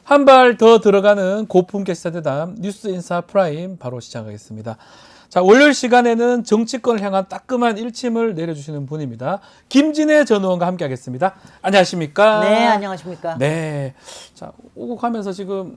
한 발 더 들어가는 고품격 시사대담 뉴스인사 프라임 바로 시작하겠습니다. 자, 월요일 시간에는 정치권을 향한 따끔한 일침을 내려주시는 분입니다. 김진애 전 의원과 함께하겠습니다. 안녕하십니까? 네, 안녕하십니까? 네, 자 오고 가면서 지금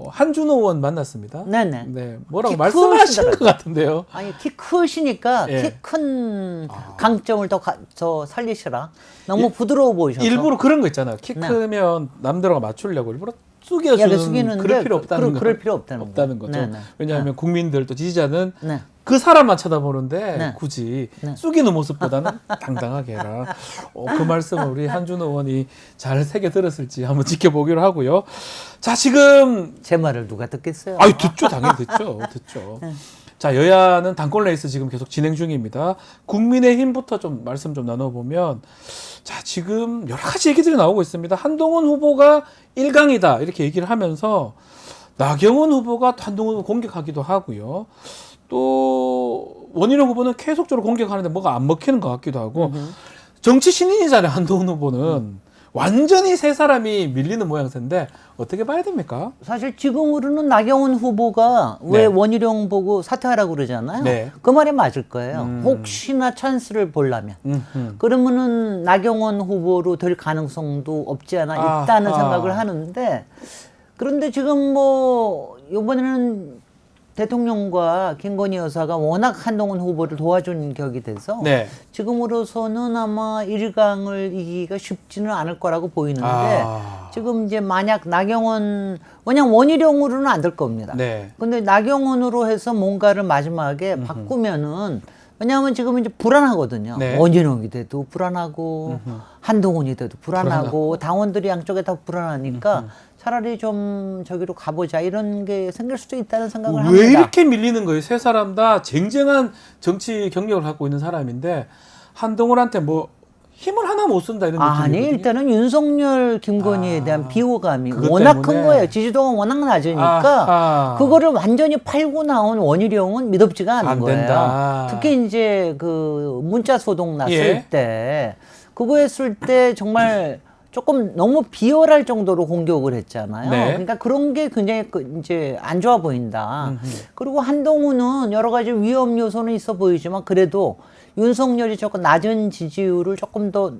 한준호 의원 만났습니다. 네네. 네, 뭐라고 말씀하신 것 같은데요. 아니, 키 크시니까 예. 키 큰 강점을 더 살리시라. 너무 부드러워 보이셔서. 일부러 그런 거 있잖아요. 키 네. 크면 남들하고 맞추려고 일부러 야, 숙여주는 숙이는데 그럴 필요 없다는 그럴 필요 없다는 거죠. 네, 네. 왜냐하면 국민들 또 지지자는 네. 그 사람만 쳐다보는데 네. 굳이 네. 숙이는 모습보다는 당당하게 해라. 그 말씀을 우리 한준호 의원이 잘 새겨 들었을지 한번 지켜보기로 하고요. 자, 지금 제 말을 누가 듣겠어요? 아유, 듣죠. 당연히 듣죠. 네. 자, 여야는 당권 레이스 지금 계속 진행 중입니다. 국민의힘부터 좀 말씀 좀 나눠보면, 자, 지금 여러 가지 얘기들이 나오고 있습니다. 한동훈 후보가 1강이다 이렇게 얘기를 하면서 나경원 후보가 한동훈을 공격하기도 하고요. 또 원희룡 후보는 계속적으로 공격하는데 뭐가 안 먹히는 것 같기도 하고, 정치 신인이잖아요. 한동훈 후보는 완전히 세 사람이 밀리는 모양새인데 어떻게 봐야 됩니까? 사실 지금으로는 나경원 후보가 네. 왜 원희룡 보고 사퇴하라고 그러잖아요. 네. 그 말이 맞을 거예요. 혹시나 찬스를 보려면. 그러면은 나경원 후보로 될 가능성도 없지 않아 있다는 생각을 하는데, 그런데 지금 뭐 이번에는 대통령과 김건희 여사가 워낙 한동훈 후보를 도와준 격이 돼서 네. 지금으로서는 아마 1강을 이기기가 쉽지는 않을 거라고 보이는데, 지금 이제 만약 왜냐면 원희룡으로는 안 될 겁니다. 네. 근데 나경원으로 해서 뭔가를 마지막에 바꾸면은, 왜냐하면 지금 이제 불안하거든요. 네. 원희룡이 돼도 불안하고 한동훈이 돼도 불안하고 당원들이 양쪽에 다 불안하니까 차라리 좀 저기로 가보자 이런 게 생길 수도 있다는 생각을 합니다. 왜 이렇게 밀리는 거예요? 세 사람 다 쟁쟁한 정치 경력을 갖고 있는 사람인데 한동훈한테 뭐 힘을 하나 못 쓴다 이런 느낌이거든요. 아니, 일단은 윤석열, 김건희에 대한 비호감이 그것 워낙 때문에. 큰 거예요. 지지도가 워낙 낮으니까 그거를 완전히 팔고 나온 원희룡은 믿업지가 않은 안 거예요. 된다. 특히 이제 그 문자 소동 났을 예. 때, 그거 했을 때 정말 조금 너무 비열할 정도로 공격을 했잖아요. 네. 그러니까 그런 게 굉장히 이제 안 좋아 보인다. 그리고 한동훈은 여러 가지 위험 요소는 있어 보이지만 그래도 윤석열이 조금 낮은 지지율을 조금 더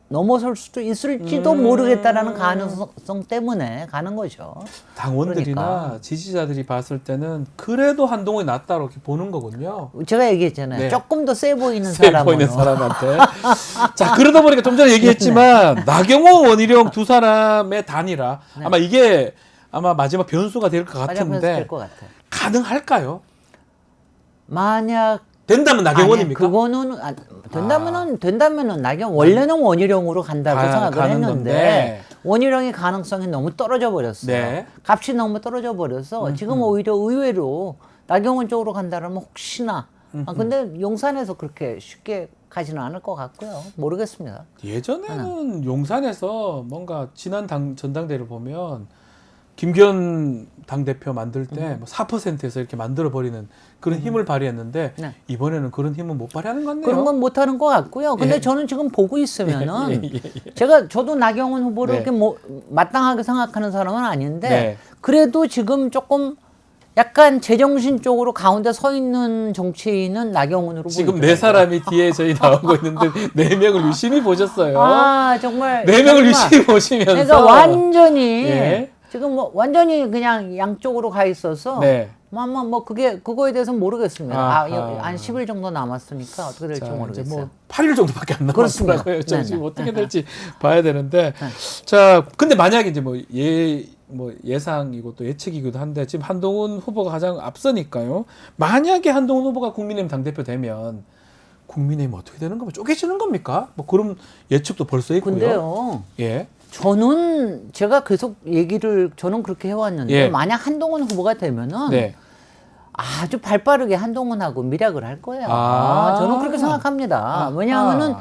넘어설 수도 있을지도 모르겠다라는 가능성 때문에 가는 거죠. 당원들이나 그러니까. 지지자들이 봤을 때는 그래도 한동훈이 낫다고 이렇게 보는 거군요. 제가 얘기했잖아요. 네. 조금 더 세 보이는 세 사람으로. 보이는 사람한테. 자, 그러다 보니까 좀 전에 얘기했지만 나경원, 원희룡 두 사람의 단일화 아마 이게 아마 마지막 변수가 될 것 같은데 될것 같아요. 가능할까요? 만약 된다면 나경원입니까? 아니, 그거는 된다면은 나경원 원래는 원희룡으로 간다고 생각을 가는 했는데 건데. 원희룡의 가능성이 너무 떨어져 버렸어요. 네. 값이 너무 떨어져 버려서 지금 오히려 의외로 나경원 쪽으로 간다면 혹시나 근데 용산에서 그렇게 쉽게 가지는 않을 것 같고요. 모르겠습니다. 예전에는 용산에서 뭔가 지난 전당대회를 보면 김기현 당대표 만들 때 뭐 4%에서 이렇게 만들어버리는 그런 힘을 발휘했는데 네. 이번에는 그런 힘은 못 발휘하는 것 같네요. 그런 건 못하는 것 같고요. 근데 예. 저는 지금 보고 있으면은 예. 저도 나경원 후보를 네. 이렇게 뭐 마땅하게 생각하는 사람은 아닌데 네. 그래도 지금 조금 약간 제정신 쪽으로 가운데 서 있는 정치인은 나경원으로 지금 보이더라고요. 네 사람이 뒤에 저희 나오고 있는데 네 명을 유심히 보셨어요. 아, 정말 네 명을 정말. 유심히 보시면서 그러니까 완전히 예. 지금 뭐 완전히 그냥 양쪽으로 가 있어서 네. 뭐 그거에 대해서는 모르겠습니다. 아하. 한 10일 정도 남았으니까 어떻게 될지 자, 모르겠어요. 이제 뭐 8일 정도밖에 안 그렇습니다. 남았더라고요. 자, 지금 네네. 어떻게 될지 봐야 되는데. 자, 근데 만약에 이제 예상이고 또 예측이기도 한데 지금 한동훈 후보가 가장 앞서니까요. 만약에 한동훈 후보가 국민의힘 당대표 되면 국민의힘 어떻게 되는 겁니까? 쪼개지는 겁니까? 뭐 그런 예측도 벌써 있고요. 근데요. 예. 저는 제가 계속 저는 그렇게 해왔는데 예. 만약 한동훈 후보가 되면은 네. 아주 발빠르게 한동훈하고 밀약을 할 거예요. 저는 그렇게 생각합니다. 왜냐하면은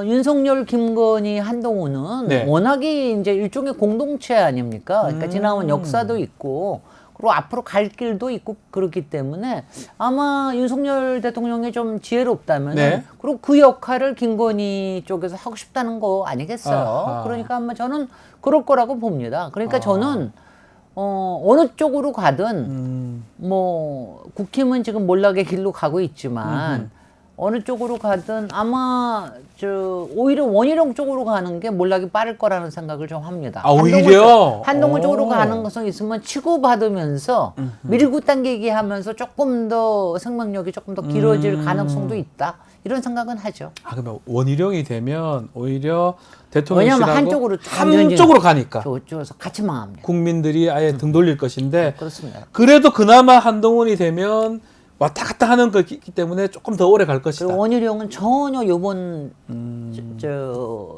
윤석열, 김건희, 한동훈은 네. 워낙에 이제 일종의 공동체 아닙니까? 그러니까 지나온 역사도 있고 그리고 앞으로 갈 길도 있고 그렇기 때문에 아마 윤석열 대통령이 좀 지혜롭다면 네. 그리고 그 역할을 김건희 쪽에서 하고 싶다는 거 아니겠어요. 아하. 그러니까 아마 저는 그럴 거라고 봅니다. 그러니까 저는 어느 쪽으로 가든 뭐 국힘은 지금 몰락의 길로 가고 있지만 어느 쪽으로 가든 아마 오히려 원희룡 쪽으로 가는 게 몰락이 빠를 거라는 생각을 좀 합니다. 아, 오히려? 한동훈 쪽으로 오. 가능성이 있으면 치고받으면서 밀고 당기기 하면서 조금 더 생명력이 조금 더 길어질 가능성도 있다. 이런 생각은 하죠. 아, 그러면 원희룡이 되면 오히려 왜냐하면 대통령실하고 한쪽으로 한쪽으로 가니까 저쪽에서 같이 망합니다. 국민들이 아예 등 돌릴 것인데 그렇습니다. 그래도 그나마 한동훈이 되면 왔다 갔다 하는 거기 때문에 조금 더 오래 갈 것이다. 그리고 원희룡은 전혀 요번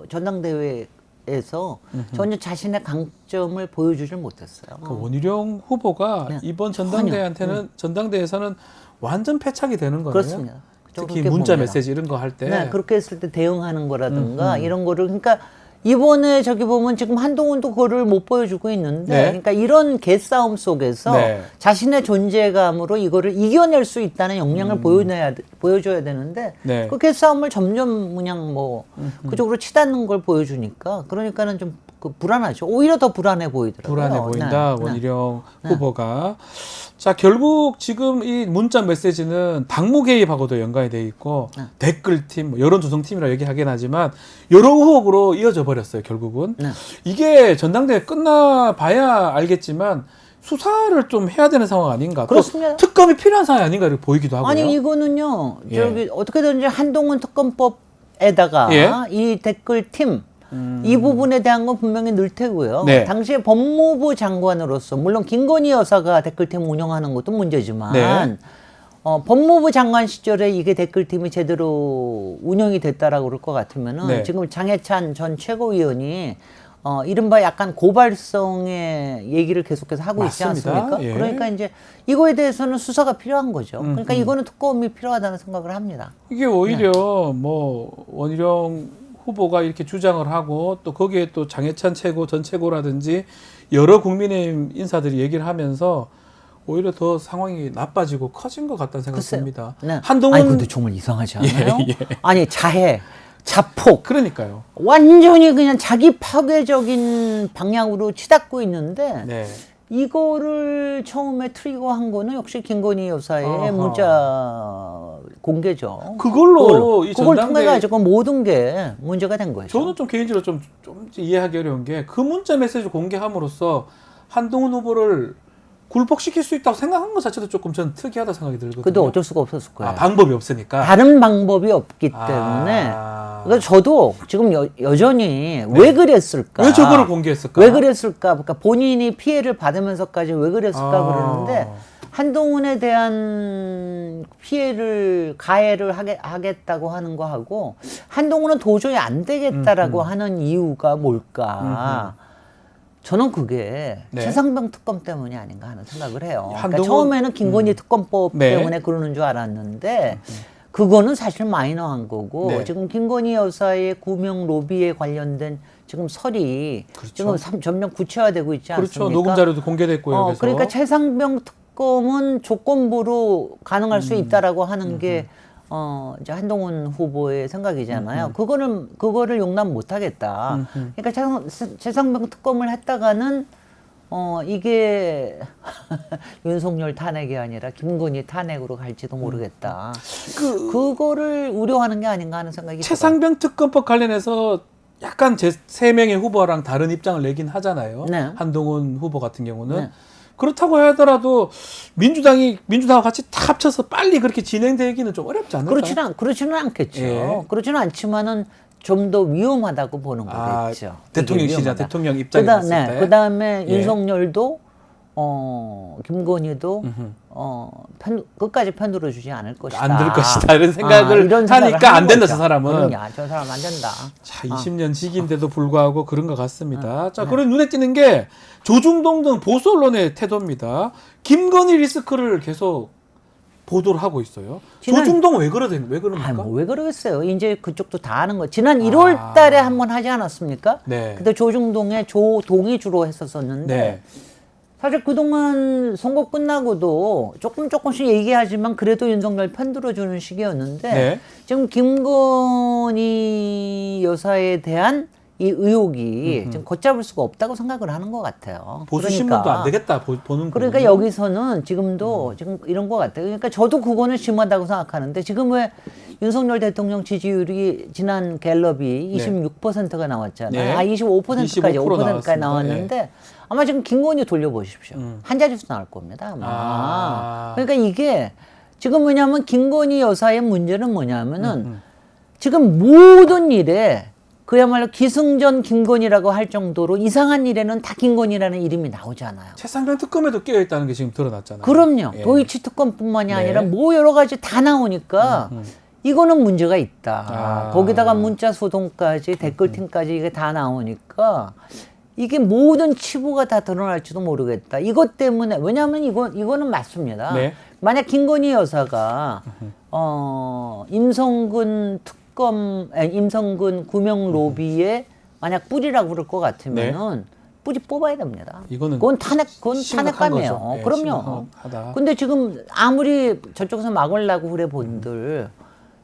전당대회에서 전혀 자신의 강점을 보여주질 못했어요. 그 원희룡 후보가 네. 이번 전당대회에서는 완전 패착이 되는 거네요. 그렇습니다. 특히 그렇게 문자 봅니다. 메시지 이런 거 할 때. 네, 그렇게 했을 때 대응하는 거라든가 이런 거를 그러니까 이번에 저기 보면 지금 한동훈도 그거를 못 보여주고 있는데 네. 그러니까 이런 개싸움 속에서 네. 자신의 존재감으로 이거를 이겨낼 수 있다는 역량을 보여줘야 되는데 네. 그 개싸움을 점점 그냥 뭐 그쪽으로 치닫는 걸 보여주니까 그러니까는 좀 불안하죠. 오히려 더 불안해 보이더라고요. 불안해 보인다. 네. 원희룡 후보가. 자, 결국 지금 이 문자 메시지는 당무 개입하고도 연관이 돼 있고 댓글팀, 뭐 여론조성팀이라 얘기하긴 하지만 여러 의혹으로 이어져 버렸어요. 결국은. 네. 이게 전당대회 끝나봐야 알겠지만 수사를 좀 해야 되는 상황 아닌가. 또 그렇습니다. 특검이 필요한 상황이 아닌가 이렇게 보이기도 하고요. 아니 이거는요. 예. 저기 어떻게든지 한동훈 특검법에다가 예? 이 댓글팀 이 부분에 대한 건 분명히 넣을 테고요. 네. 당시에 법무부 장관으로서 물론 김건희 여사가 댓글팀 운영하는 것도 문제지만 네. 법무부 장관 시절에 이게 댓글팀이 제대로 운영이 됐다라고 그럴 것 같으면은 네. 지금 장해찬 전 최고위원이 이른바 약간 고발성의 얘기를 계속해서 하고 있지 맞습니다. 않습니까? 예. 그러니까 이제 이거에 대해서는 수사가 필요한 거죠. 그러니까 이거는 특검이 필요하다는 생각을 합니다. 이게 오히려 뭐 원희룡 후보가 이렇게 주장을 하고 또 거기에 또 장해찬 최고, 전 최고라든지 여러 국민의힘 인사들이 얘기를 하면서 오히려 더 상황이 나빠지고 커진 것 같다는 생각이 글쎄요. 듭니다. 네. 한동훈 아니 근데 정말 이상하지 않아요? 예. 아니 자해, 자폭 그러니까요. 완전히 그냥 자기 파괴적인 방향으로 치닫고 있는데 네. 이거를 처음에 트리거한 거는 역시 김건희 여사의 아하. 문자 공개죠. 그걸로 이 그걸 전당대회- 통해 가지고 모든 게 문제가 된 거죠. 저는 좀 개인적으로 좀 이해하기 어려운 게 그 문자 메시지 공개함으로써 한동훈 후보를 굴복시킬 수 있다고 생각한 것 자체도 조금 전 특이하다 생각이 들거든요. 근데 어쩔 수가 없었을 거예요. 아, 방법이 없으니까. 다른 방법이 없기 때문에 아. 그래서 저도 지금 여전히 왜 그랬을까? 왜 저거를 공개했을까? 왜 그랬을까? 그러니까 본인이 피해를 받으면서까지 왜 그랬을까 아. 그러는데 한동훈에 대한 피해를 가해를 하겠다고 하는 거 하고 한동훈은 도저히 안 되겠다라고 하는 이유가 뭘까? 저는 그게 네. 최상병 특검 때문이 아닌가 하는 생각을 해요. 그러니까 한동훈- 처음에는 김건희 특검법 네. 때문에 그러는 줄 알았는데 그거는 사실 마이너한 거고 네. 지금 김건희 여사의 구명 로비에 관련된 지금 설이 그렇죠. 지금 점점 구체화되고 있지 않습니까? 그렇죠. 녹음 자료도 공개됐고요. 그래서. 그러니까 최상병 특검은 조건부로 가능할 수 있다라고 하는 게 이제 한동훈 후보의 생각이잖아요. 그거를 용납 못 하겠다. 그러니까 최상병 특검을 했다가는 이게 윤석열 탄핵이 아니라 김건희 탄핵으로 갈지도 모르겠다. 그거를 우려하는 게 아닌가 하는 생각이 들어요. 최상병 특검법 관련해서 약간 제 세 명의 후보랑 다른 입장을 내긴 하잖아요. 네. 한동훈 후보 같은 경우는. 네. 그렇다고 하더라도 민주당하고 같이 다 합쳐서 빨리 그렇게 진행되기는 좀 어렵지 않을까요? 그렇지는 않겠죠. 예. 그렇지는 않지만은 좀 더 위험하다고 보는 아, 거겠죠. 대통령실이나 대통령 입장에 봤을 때. 그다음에 예. 윤석열도 김건희도 끝까지 편들어 주지 않을 것이다. 안 될 것이다 이런 생각을 이런 생각을 하니까 하는 안 된다 거죠. 저 사람은. 그럼요. 저 사람 안 된다. 자, 20년 직인데도 불구하고 그런 것 같습니다. 자, 그런 눈에 띄는 게 조중동 등 보수 언론의 태도입니다. 김건희 리스크를 계속 보도를 하고 있어요. 조중동 왜 그럽니까? 왜 그러겠어요. 이제 그쪽도 다 하는 거. 지난 1월 달에 한번 하지 않았습니까? 네. 그때 조중동에 조동이 주로 했었었는데 네. 사실 그동안 선거 끝나고도 조금씩 얘기하지만 그래도 윤석열 편 들어주는 시기였는데 네. 지금 김건희 여사에 대한 이 의혹이 지금 걷잡을 수가 없다고 생각을 하는 것 같아요. 보수 신문도 안 되겠다 보는 그러니까 거군요. 여기서는 지금도 지금 이런 것 같아요. 그러니까 저도 그거는 심하다고 생각하는데 지금 왜 윤석열 대통령 지지율이 지난 갤럽이 26%가 나왔잖아요. 네. 아 25%까지 25% 5%까지 나왔습니다. 나왔는데 아마 지금 김건희 돌려보십시오. 한 자릿수 나올 겁니다. 아마. 아. 그러니까 이게 지금 뭐냐면 김건희 여사의 문제는 뭐냐면은 지금 모든 일에 그야말로 기승전 김건희라고 할 정도로 이상한 일에는 다 김건희라는 이름이 나오잖아요. 최상병 특검에도 끼어 있다는 게 지금 드러났잖아요. 그럼요. 예. 도이치 특검뿐만이 네. 아니라 뭐 여러 가지 다 나오니까 이거는 문제가 있다. 아. 거기다가 문자 소동까지 댓글팀까지 이게 다 나오니까 이게 모든 치부가 다 드러날지도 모르겠다. 이것 때문에 왜냐하면 이거는 맞습니다. 네. 만약 김건희 여사가 임성근 구명 로비에 만약 뿌리라고 그럴 것 같으면은 뿌리 뽑아야 됩니다. 그건 탄핵감이에요. 거죠. 네, 그럼요. 심각하다. 근데 지금 아무리 저쪽에서 막으려고 그래 본들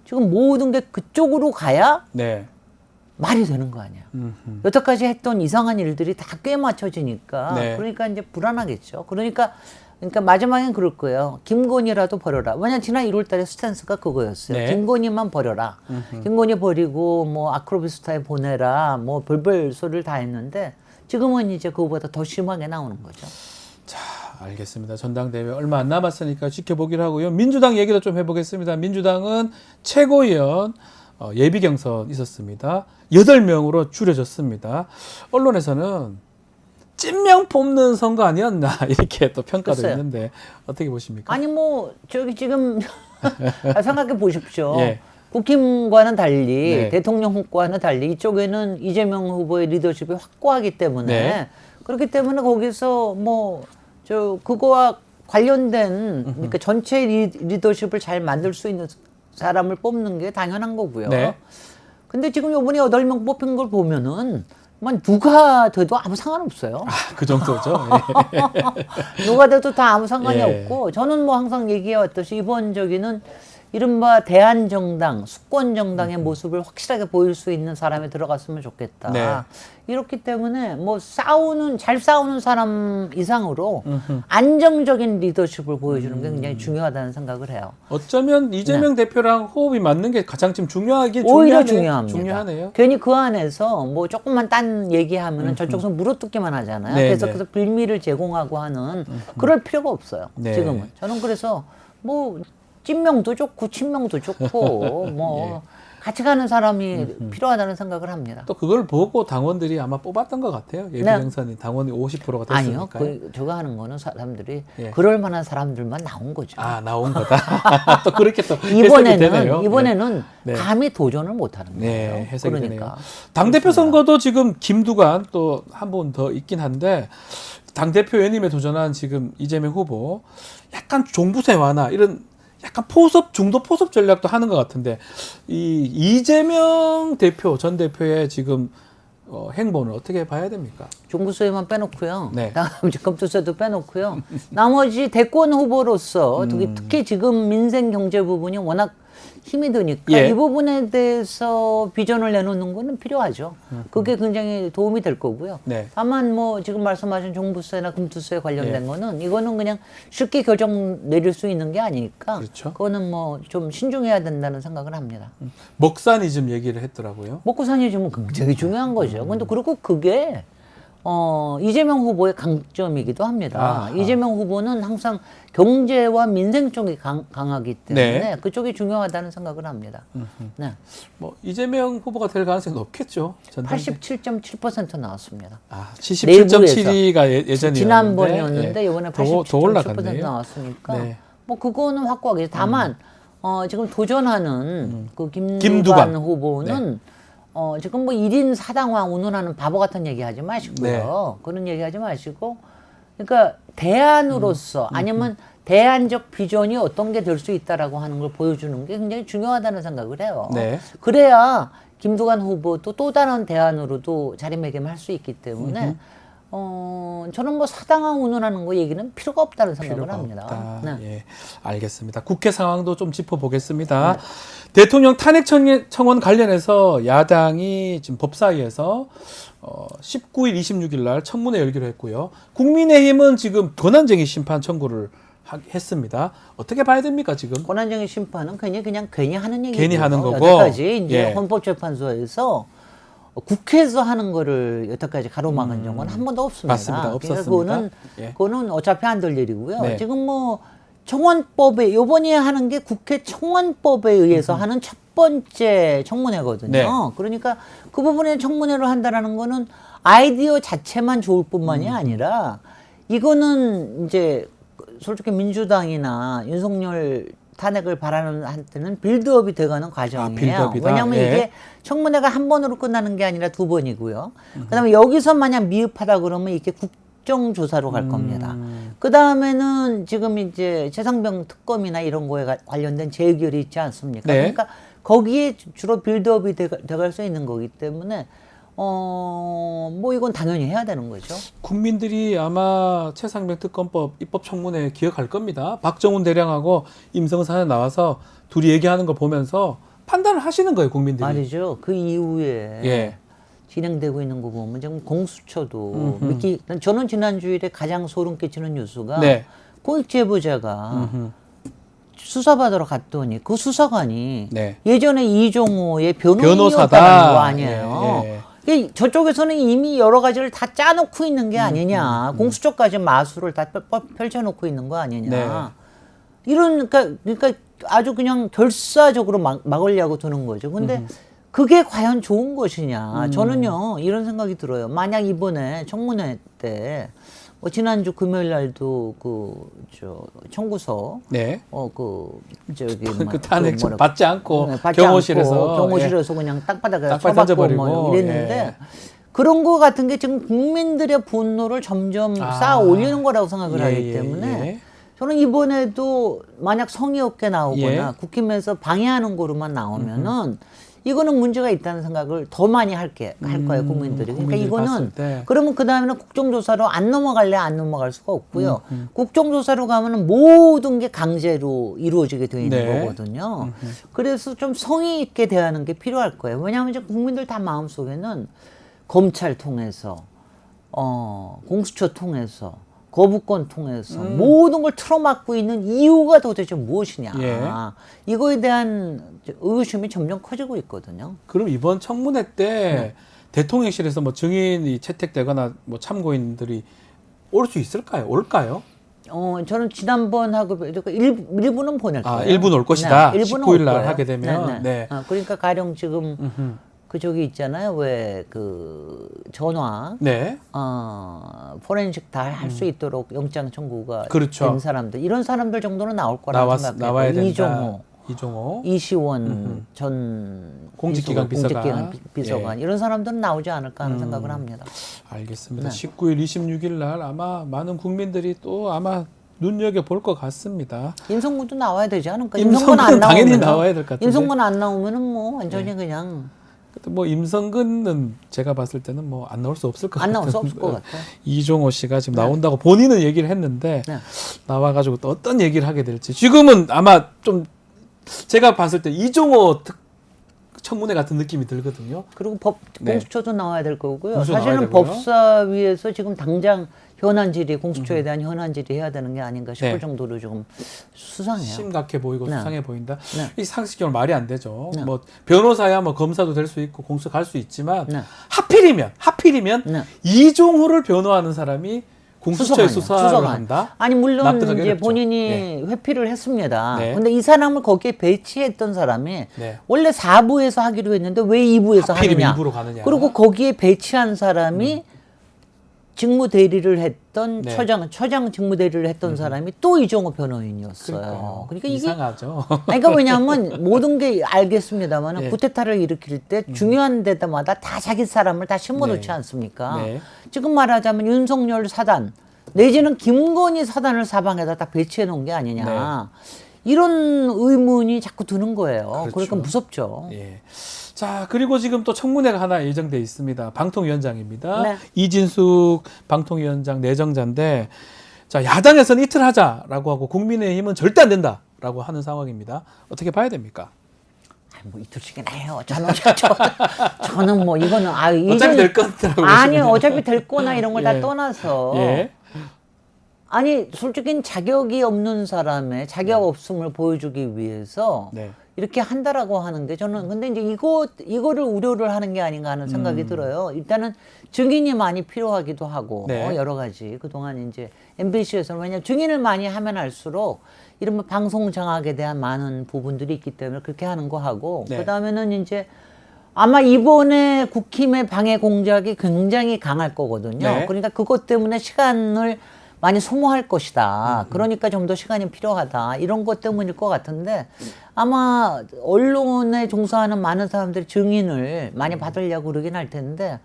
지금 모든 게 그쪽으로 가야 네. 말이 되는 거 아니야. 여태까지 했던 이상한 일들이 다 꽤 맞춰지니까 네. 그러니까 이제 불안하겠죠. 그러니까 마지막엔 그럴 거예요. 김건희라도 버려라. 왜냐면 지난 1월달에 스탠스가 그거였어요. 네. 김건희만 버려라. 김건희 버리고 뭐 아크로비스타에 보내라. 뭐 별별 소리를 다 했는데 지금은 이제 그거보다 더 심하게 나오는 거죠. 자, 알겠습니다. 전당대회 얼마 안 남았으니까 지켜보기로 하고요. 민주당 얘기도 좀 해보겠습니다. 민주당은 최고위원 예비 경선 있었습니다. 8명으로 줄여졌습니다. 언론에서는 찐명 뽑는 선거 아니었나 이렇게 또 평가도 글쎄요. 있는데 어떻게 보십니까? 아니 뭐 저기 지금 생각해 보십시오. 예. 국힘과는 달리 네. 대통령과는 달리 이쪽에는 이재명 후보의 리더십이 확고하기 때문에 네. 그렇기 때문에 거기서 뭐 저 그거와 관련된 그러니까 전체 리더십을 잘 만들 수 있는 사람을 뽑는 게 당연한 거고요. 네. 근데 지금 요번에 8명 뽑힌 걸 보면은 뭐 누가 돼도 아무 상관없어요. 아, 그 정도죠. 예. 누가 돼도 다 아무 상관이 예. 없고 저는 뭐 항상 얘기해왔듯이 이번 저기는 이른바 대한정당, 수권정당의 모습을 확실하게 보일 수 있는 사람이 들어갔으면 좋겠다. 네. 이렇기 때문에 뭐 잘 싸우는 사람 이상으로 안정적인 리더십을 보여주는 게 굉장히 중요하다는 생각을 해요. 어쩌면 이재명 대표랑 호흡이 맞는 게 가장 지금 오히려 중요합니다. 중요하네요. 괜히 그 안에서 뭐 조금만 딴 얘기하면은 저쪽에서 물어뜯기만 하잖아요. 네, 그래서 네. 그래서 빌미를 제공하고 하는 그럴 필요가 없어요. 네. 지금은 저는 그래서 뭐 찐명도 좋고 친명도 좋고 뭐 같이 가는 사람이 필요하다는 생각을 합니다. 또 그걸 보고 당원들이 아마 뽑았던 것 같아요. 예비 네. 경선이 당원이 50%가 아니요, 됐으니까요. 저거 하는 거는 사람들이 예. 그럴 만한 사람들만 나온 거죠. 아, 나온 거다. 또 그렇게 또 해석이 되네요. 이번에는 네. 감히 도전을 못 하는 거예요. 네, 해석이 그러니까. 되네요. 당대표 선거도 지금 김두관 또 한 분 더 있긴 한데 당대표 연임에 도전한 지금 이재명 후보 약간 종부세 완화 이런 약간 중도 포섭 전략도 하는 것 같은데 이 이재명 대표 전 대표의 지금 행보는 어떻게 봐야 됩니까? 종부세만 빼놓고요. 네. 검투세도 빼놓고요. 나머지 대권 후보로서 특히 지금 민생 경제 부분이 워낙 힘이 드니까 예. 이 부분에 대해서 비전을 내놓는 거는 필요하죠. 그게 굉장히 도움이 될 거고요. 네. 다만 뭐 지금 말씀하신 종부세나 금투세 관련된 예. 거는 이거는 그냥 쉽게 결정 내릴 수 있는 게 아니니까 그렇죠. 그거는 뭐 좀 신중해야 된다는 생각을 합니다. 먹사니즘 얘기를 했더라고요. 먹고 사니즘은 굉장히 중요한 거죠. 근데 그리고 그게 이재명 후보의 강점이기도 합니다. 아하. 이재명 후보는 항상 경제와 민생 쪽이 강하기 때문에 네. 그쪽이 중요하다는 생각을 합니다. 네. 뭐 이재명 후보가 될 가능성이 높겠죠. 전당대. 87.7% 나왔습니다. 아, 77.7가 예전이었는데 지난번이었는데 예. 이번에 더 87.7% 올라갔네요. 나왔으니까 네. 뭐 그거는 확고하게 다만 지금 도전하는 그 김두관. 김두관 후보는 지금 뭐 1인 사당화 운운하는 바보 같은 얘기 하지 마시고요. 네. 그런 얘기 하지 마시고 그러니까 대안으로서 아니면 대안적 비전이 어떤 게 될 수 있다라고 하는 걸 보여주는 게 굉장히 중요하다는 생각을 해요. 네. 그래야 김두관 후보도 또 다른 대안으로도 자리매김할 수 있기 때문에 저는 뭐 사당화 운운하는 거 얘기는 필요가 없다는 생각을 필요가 합니다. 없다. 네. 예, 알겠습니다. 국회 상황도 좀 짚어보겠습니다. 대통령 탄핵 청원 관련해서 야당이 지금 법사위에서 19일, 26일 날 청문회 열기로 했고요. 국민의힘은 지금 권한쟁의 심판 청구를 했습니다. 어떻게 봐야 됩니까 지금? 권한쟁의 심판은 그냥 괜히 하는 얘기고 괜히 하는 거고. 여태까지 이제 예. 헌법재판소에서 국회에서 하는 거를 여태까지 가로막은 적은 한 번도 없습니다. 맞습니다. 없었습니다. 그거는 예. 그거는 어차피 안 될 일이고요. 네. 지금 뭐 청원법에 요번에 하는 게 국회 청원법에 의해서 하는 첫 번째 청문회거든요. 네. 그러니까 그 부분에 청문회를 한다라는 거는 아이디어 자체만 좋을 뿐만이 아니라 이거는 이제 솔직히 민주당이나 윤석열 탄핵을 바라는 한테는 빌드업이 돼가는 과정이에요. 빌드업이다. 왜냐하면 예. 이게 청문회가 한 번으로 끝나는 게 아니라 두 번이고요. 그다음에 여기서 만약 미흡하다 그러면 이게 국정조사로 갈 겁니다. 그 다음에는 지금 이제 최상병 특검이나 이런 거에 관련된 재결이 있지 않습니까? 네. 그러니까 거기에 주로 빌드업이 돼갈 수 있는 거기 때문에 뭐 이건 당연히 해야 되는 거죠. 국민들이 아마 최상병 특검법 입법 청문회 기억할 겁니다. 박정훈 대령하고 임성산에 나와서 둘이 얘기하는 거 보면서 판단을 하시는 거예요, 국민들이. 말이죠. 그 이후에 예. 진행되고 있는 거 보면 지금 공수처도 저는 지난 주일에 가장 소름 끼치는 뉴스가 네. 고익 제보자가 수사받으러 갔더니 그 수사관이 네. 예전에 이종호의 변호사다. 변호인이었다는 거 아니에요. 예, 예. 저쪽에서는 이미 여러 가지를 다 짜놓고 있는 게 아니냐. 공수처까지 마술을 다 펼쳐놓고 있는 거 아니냐. 네. 이런 그러니까 아주 그냥 결사적으로 막으려고 드는 거죠. 근데 그게 과연 좋은 것이냐. 저는요 이런 생각이 들어요. 만약 이번에 청문회 때 지난주 금요일 날도 청구서 네. 저기 탄핵 받지 않고 받지 경호실에서 않고 경호실에서 그냥 땅바닥에 땅바닥에 쳐박고 던져버리고, 뭐 이랬는데 예. 그런 거 같은 게 지금 국민들의 분노를 점점 쌓아 올리는 거라고 생각을 하기 때문에 예. 저는 이번에도 만약 성의 없게 나오거나 예. 국힘에서 방해하는 거로만 나오면은 이거는 문제가 있다는 생각을 더 많이 할 거예요, 국민들이. 그러니까 국민들이 이거는 봤을 때. 그러면 그 다음에는 국정조사로 안 넘어갈래 안 넘어갈 수가 없고요. 국정조사로 가면은 모든 게 강제로 이루어지게 되어 있는 네. 거거든요. 그래서 좀 성의 있게 대하는 게 필요할 거예요. 왜냐하면 이제 국민들 다 마음속에는 검찰 통해서, 공수처 통해서, 거부권 통해서 모든 걸 틀어막고 있는 이유가 도대체 무엇이냐. 예. 이거에 대한 의구심이 점점 커지고 있거든요. 그럼 이번 청문회 때 대통령실에서 뭐 증인이 채택되거나 뭐 참고인들이 올 수 있을까요? 올까요? 저는 지난번하고 일부는 보낼 거예요. 일부는 올 것이다. 일부는 19일 올 날 거예요. 하게 되면. 네. 그러니까 가령 지금 저기 있잖아요. 왜 전화, 네. 포렌식 다 할 수 있도록 영장 청구가 그렇죠. 된 사람들, 이런 사람들 정도는 나올 거라고 생각해요. 나와야 된다. 이종호, 이시원 전 공직기강 비서관. 비서관 이런 사람들은 나오지 않을까 하는 생각을 합니다. 알겠습니다. 19일, 26일 날 아마 많은 국민들이 또 아마 눈여겨 볼 것 같습니다. 임성근도 나와야 되지 않을까? 임성근은 당연히 나와야 될 것 같은데. 임성근 안 나오면은 뭐 완전히 그냥 뭐 임성근은 제가 봤을 때는 뭐 안 나올 수 없을 것 같아요. 안 나올 수 없을 것 같아요. 이종호 씨가 지금 나온다고 본인은 얘기를 했는데 네. 나와가지고 또 어떤 얘기를 하게 될지 지금은 아마 좀 제가 봤을 때 이종호 청문회 같은 느낌이 들거든요. 그리고 네. 공수처도 나와야 될 거고요. 공수처 나와야 사실은 되고요. 법사위에서 지금 당장 현안 질의, 공수처에 대한 현안 질의해야 되는 게 아닌가 싶을 네. 정도로 조금 수상해요. 심각해 보이고 네. 수상해 보인다. 네. 이 상식적으로 말이 안 되죠. 네. 뭐 변호사야 뭐 검사도 될 수 있고 공수 갈 수 있지만 네. 하필이면 네. 이종호를 변호하는 사람이 공수처에 수사를 수사관. 한다. 아니 물론 납득하기 이제 어렵죠. 본인이 회피를 했습니다. 네. 근데 이 사람을 거기에 배치했던 사람이 네. 원래 4부에서 하기로 했는데 왜 2부에서 하필이면 하느냐. 2부로 가느냐. 그리고 거기에 배치한 사람이 직무 대리를 했던 네. 처장 직무 대리를 했던 사람이 또 이종호 변호인이었어요. 그러니까 이게 이상하죠. 그러니까 왜냐하면 모든 게 알겠습니다만 네. 쿠데타를 일으킬 때 중요한 데마다 다 자기 사람을 다 심어놓지 네. 않습니까? 네. 지금 말하자면 윤석열 사단 내지는 김건희 사단을 사방에다 다 배치해 놓은 게 아니냐. 이런 의문이 자꾸 드는 거예요. 그렇죠. 그러니까 무섭죠. 예. 자, 그리고 지금 또 청문회가 하나 예정돼 있습니다. 방통위원장입니다. 네. 이진숙 방통위원장 내정자인데, 자, 야당에서는 이틀 하자라고 하고 국민의힘은 절대 안 된다라고 하는 상황입니다. 어떻게 봐야 됩니까? 뭐 이틀씩이나 해요. 저는 뭐 이거는 어차피 될 거라고 아니요, 어차피 될 거나 이런 걸 다 예. 떠나서 예. 아니 솔직히 자격이 없는 사람의 자격 없음을 보여주기 위해서 네. 이렇게 한다라고 하는 게 저는 근데 이제 이거를 우려를 하는 게 아닌가 하는 생각이 들어요. 일단은 증인이 많이 필요하기도 하고 네. 여러 가지 그동안 이제 MBC에서는 왜냐면 증인을 많이 하면 할수록 이른바 방송 장악에 대한 많은 부분들이 있기 때문에 그렇게 하는 거 하고 네. 그다음에는 이제 아마 이번에 국힘의 방해 공작이 굉장히 강할 거거든요. 네. 그러니까 그것 때문에 시간을 많이 소모할 것이다. 그러니까 좀 더 시간이 필요하다. 이런 것 때문일 것 같은데 아마 언론에 종사하는 많은 사람들이 증인을 많이 받으려고 그러긴 할 텐데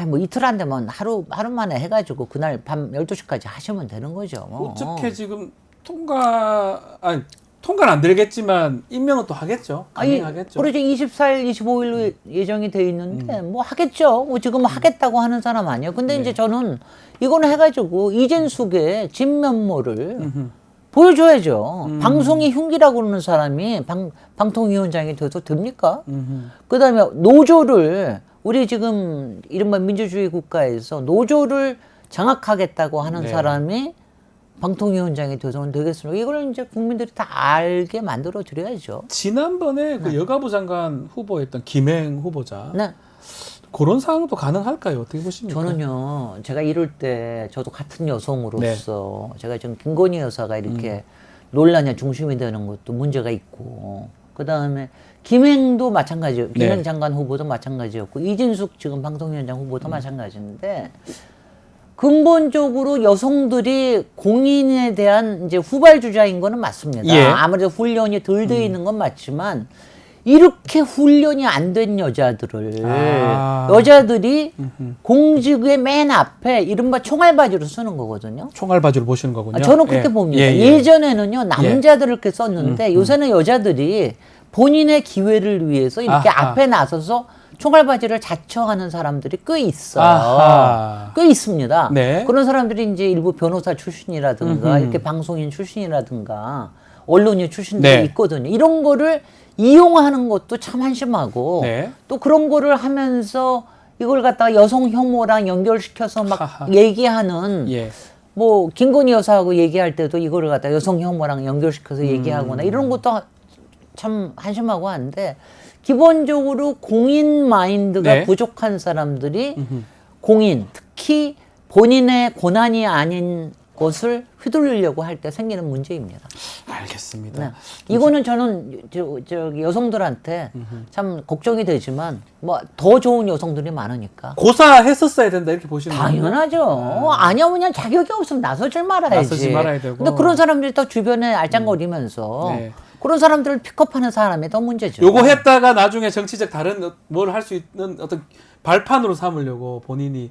뭐 이틀 안 되면 하루 만에 해가지고 그날 밤 12시까지 하시면 되는 거죠. 뭐. 어떻게 지금 통과는 안 되겠지만 임명은 또 하겠죠. 가능하겠죠. 그렇죠. 24일, 25일로 예정이 돼 있는데 뭐 하겠죠. 뭐 지금 하겠다고 하는 사람 아니에요. 근데 이제 저는 이거는 해가지고 이진숙의 진면모를 보여줘야죠. 방송이 흉기라고 그러는 사람이 방통위원장이 돼도 됩니까? 그다음에 노조를 우리 지금 이른바 민주주의 국가에서 노조를 장악하겠다고 하는 네. 사람이 방통위원장이 돼서는 되겠습니까? 이걸 이제 국민들이 다 알게 만들어 드려야죠. 지난번에 그 여가부 장관 후보였던 김행 후보자 네. 그런 상황도 가능할까요? 어떻게 보십니까? 저는요, 제가 이럴 때 저도 같은 여성으로서 제가 지금 김건희 여사가 이렇게 논란의 중심이 되는 것도 문제가 있고, 그 다음에 김행도 마찬가지예요. 김행 네. 장관 후보도 마찬가지였고, 이진숙 지금 방통위원장 후보도 마찬가지인데, 근본적으로 여성들이 공인에 대한 이제 후발주자인 거는 맞습니다. 예. 아무래도 훈련이 덜 돼 있는 건 맞지만, 이렇게 훈련이 안 된 여자들을 여자들이 공직의 맨 앞에 이른바 총알바지로 쓰는 거거든요. 총알바지로 보시는 거군요. 저는 그렇게 봅니다. 예전에는요 남자들을 이렇게 썼는데 요새는 여자들이 본인의 기회를 위해서 이렇게 앞에 나서서 총알바지를 자처하는 사람들이 꽤 있어요. 꽤 있습니다. 네. 그런 사람들이 이제 일부 변호사 출신이라든가 이렇게 방송인 출신이라든가 언론인 출신들이 있거든요. 이런 거를 이용하는 것도 참 한심하고 또 그런 거를 하면서 이걸 갖다가 여성 혐오랑 연결시켜서 막 얘기하는 뭐 김건희 여사하고 얘기할 때도 이거를 갖다가 여성 혐오랑 연결시켜서 얘기하거나 이런 것도 참 한심하고 한데 기본적으로 공인 마인드가 부족한 사람들이 공인 특히 본인의 고난이 아닌 것을 휘둘리려고 할 때 생기는 문제입니다. 알겠습니다. 네. 이거는 저는 저기 여성들한테 참 걱정이 되지만 뭐 더 좋은 여성들이 많으니까. 고사했었어야 된다 이렇게 보시는 거예요? 당연하죠. 아니면 자격이 없으면 나서질 말아야지. 나서지 말아야 되고. 근데 그런 사람들이 더 주변에 알짱거리면서 그런 사람들을 픽업하는 사람이 더 문제죠. 요거 했다가 나중에 정치적 다른 뭘 할 수 있는 어떤 발판으로 삼으려고 본인이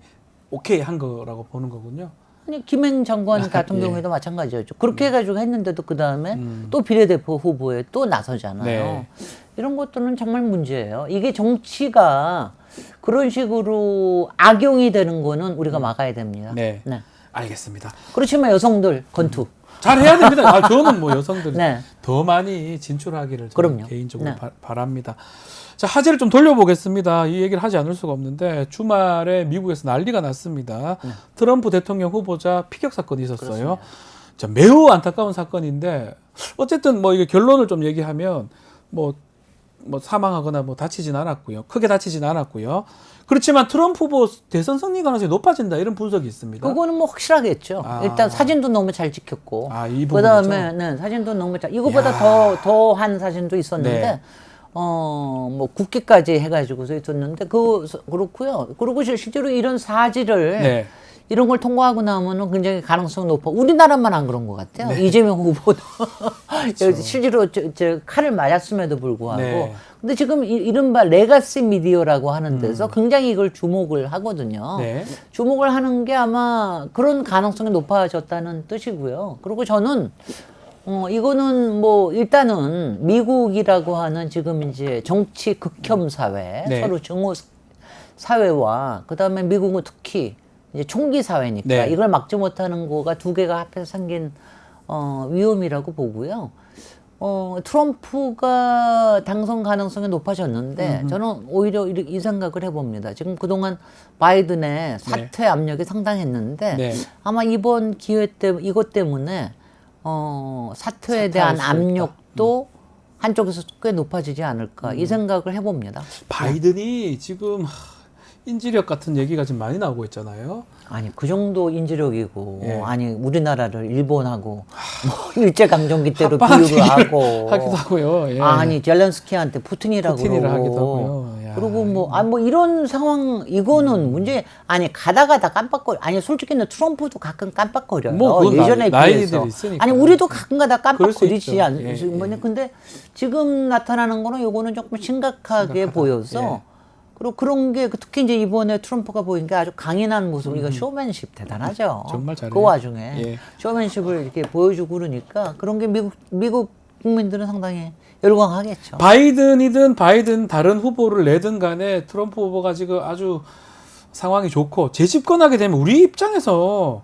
오케이 한 거라고 보는 거군요. 아니, 김행 장관 같은 경우에도 마찬가지였죠. 그렇게 해가지고 했는데도 그 다음에 또 비례대표 후보에 또 나서잖아요. 이런 것들은 정말 문제예요. 이게 정치가 그런 식으로 악용이 되는 거는 우리가 막아야 됩니다. 네. 알겠습니다. 그렇지만 여성들 건투. 잘 해야 됩니다. 저는 뭐 여성들이 네. 더 많이 진출하기를 저는 그럼요. 개인적으로 바랍니다. 자, 화제를 좀 돌려보겠습니다. 이 얘기를 하지 않을 수가 없는데 주말에 미국에서 난리가 났습니다. 트럼프 대통령 후보자 피격 사건이 있었어요. 자, 매우 안타까운 사건인데 어쨌든 뭐 이게 결론을 좀 얘기하면 뭐 사망하거나 뭐 다치진 않았고요. 크게 다치진 않았고요. 그렇지만 트럼프 후보 대선 승리 가능성이 높아진다 이런 분석이 있습니다. 그거는 뭐 확실하겠죠. 일단 사진도 너무 잘 찍혔고, 이 부분이죠. 그다음에 사진도 너무 잘. 이거보다 더한 사진도 있었는데, 뭐 국기까지 해가지고서 있었는데 그렇고요. 그리고 실제로 이런 사지를 이런 걸 통과하고 나면은 굉장히 가능성 높아. 우리나라만 안 그런 것 같아요. 이재명 후보도 실제로 저 칼을 맞았음에도 불구하고. 근데 지금 이른바 레가시 미디어라고 하는 데서 굉장히 이걸 주목을 하거든요. 주목을 하는 게 아마 그런 가능성이 높아졌다는 뜻이고요. 그리고 저는 이거는 뭐 일단은 미국이라고 하는 지금 이제 정치 극혐 사회, 네. 서로 증오 사회와 그다음에 미국은 특히 이제 총기 사회니까 네. 이걸 막지 못하는 거가 두 개가 합해서 생긴 위험이라고 보고요. 트럼프가 당선 가능성이 높아졌는데 저는 오히려 이 생각을 해봅니다. 지금 그동안 바이든의 사퇴 압력이 상당했는데 네. 아마 이번 기회 때 이것 때문에 사퇴에 대한 사퇴할 수 압력도 한쪽에서 꽤 높아지지 않을까 이 생각을 해봅니다. 바이든이 지금 인지력 같은 얘기가 지금 많이 나오고 있잖아요. 아니 그 정도 인지력이고 예. 아니 우리나라를 일본하고 뭐 일제강점기 때로 합방하기도 비유를 하고 하고요. 예. 아니 젤렌스키한테 푸틴이라고 푸틴이라 그러고 하기도 하고요. 야, 그리고 뭐 이런 상황 이거는 문제 아니 가다가 깜빡거려 아니 솔직히는 트럼프도 가끔 깜빡거려요. 뭐 그건 예전에 나이들이 비해서 있으니까. 아니 우리도 가끔가다 그럴 수 깜빡거리지 있죠. 않습니까? 근데 지금 나타나는 거는 요거는 조금 심각하게 보여서 예. 그리고 그런 게 특히 이제 이번에 트럼프가 보인 게 아주 강인한 모습, 이거 쇼맨십 대단하죠. 정말 잘해요. 그 와중에 예. 쇼맨십을 이렇게 보여주고 그러니까 그런 게 미국 국민들은 상당히 열광하겠죠. 바이든이든 바이든 다른 후보를 내든 간에 트럼프 후보가 지금 아주 상황이 좋고 재집권하게 되면 우리 입장에서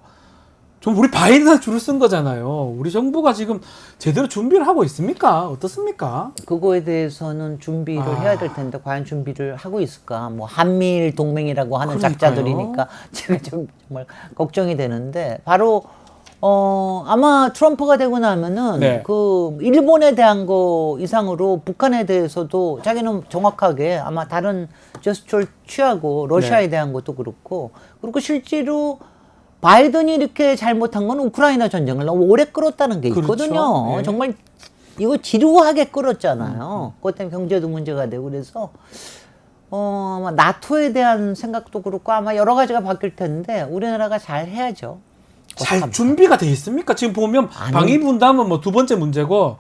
좀 우리 바이든한테 줄을 쓴 거잖아요. 우리 정부가 지금 제대로 준비를 하고 있습니까? 어떻습니까? 그거에 대해서는 준비를 해야 될 텐데 과연 준비를 하고 있을까? 뭐 한미일 동맹이라고 하는 그러니까요. 작자들이니까 제가 좀 정말 걱정이 되는데 바로 아마 트럼프가 되고 나면은 네. 그 일본에 대한 거 이상으로 북한에 대해서도 자기는 정확하게 아마 다른 제스처를 취하고 러시아에 네. 대한 것도 그렇고 그리고 실제로 바이든이 이렇게 잘못한 건 우크라이나 전쟁을 너무 오래 끌었다는 게 있거든요. 그렇죠. 네. 정말 이거 지루하게 끌었잖아요. 그것 때문에 경제도 문제가 되고 그래서 아마 나토에 대한 생각도 그렇고 아마 여러 가지가 바뀔 텐데 우리나라가 잘 해야죠. 잘 준비가 돼 있습니까? 지금 보면 아니. 방위 분담은 뭐 두 번째 문제고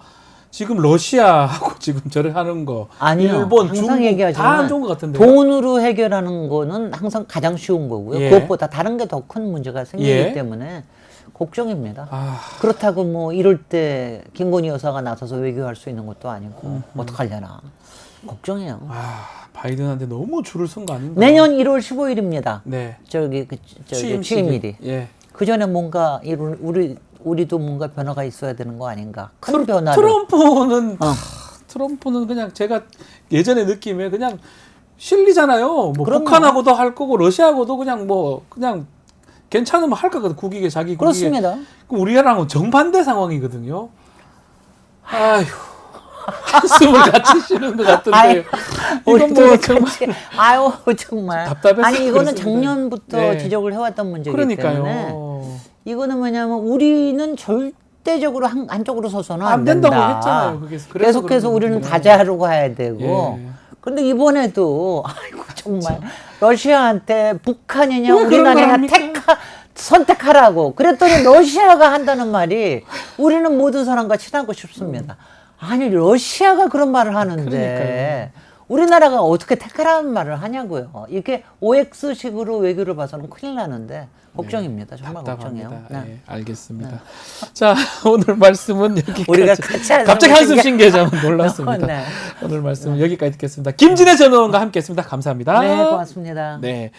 지금 러시아하고 지금 저를 하는 거 아니요. 일본, 항상 중국 얘기하지만 다 안 좋은 것 같은데 돈으로 해결하는 거는 항상 가장 쉬운 거고요. 예. 그것보다 다른 게 더 큰 문제가 생기기 예. 때문에 걱정입니다. 아, 그렇다고 뭐 이럴 때 김건희 여사가 나서서 외교할 수 있는 것도 아니고 어떡하려나 걱정해요. 바이든한테 너무 줄을 쓴 거 아닌가? 내년 1월 15일입니다. 네. 저기 취임 취임일이. 예. 그 전에 뭔가 우리도 뭔가 변화가 있어야 되는 거 아닌가? 큰 변화를. 트럼프는 그냥 제가 예전에 느낌에 그냥 실리잖아요. 뭐 그럼요. 북한하고도 할 거고 러시아하고도 그냥 괜찮으면 할 거거든. 국익에 자기 국익에. 그렇습니다. 우리랑은 정반대 상황이거든요. 아휴. 한숨을 같이 쉬는 것 같은데요. 이건 뭐 정말 아유 정말. 답답해서 아니 이거는 그렇습니다. 작년부터 네. 지적을 해왔던 문제이기 그러니까요. 때문에 이거는 뭐냐면 우리는 절대적으로 한쪽으로 서서는 안 된다고 된다. 했잖아요. 그래서 계속해서 그런 우리는 거거든요. 다자로 가야 되고. 예. 그런데 이번에도 아이고 정말 러시아한테 북한이냐 왜 그런 걸 우리나라냐 합니까? 선택하라고 그랬더니 러시아가 한다는 말이 우리는 모든 사람과 친하고 싶습니다. 아니 러시아가 그런 말을 하는데 그러니까요. 우리나라가 어떻게 택하라는 말을 하냐고요. 이게 OX식으로 외교를 봐서는 큰일 나는데 걱정입니다. 정말 걱정이에요. 답답합니다. 네. 예, 알겠습니다. 자, 오늘 말씀은 여기까지. 우리가 같이 갑자기 한숨 쉰 게 좀 놀랐습니다. 네. 오늘 말씀은 여기까지 듣겠습니다. 김진애 전 의원과 함께했습니다. 감사합니다. 네, 고맙습니다. 네.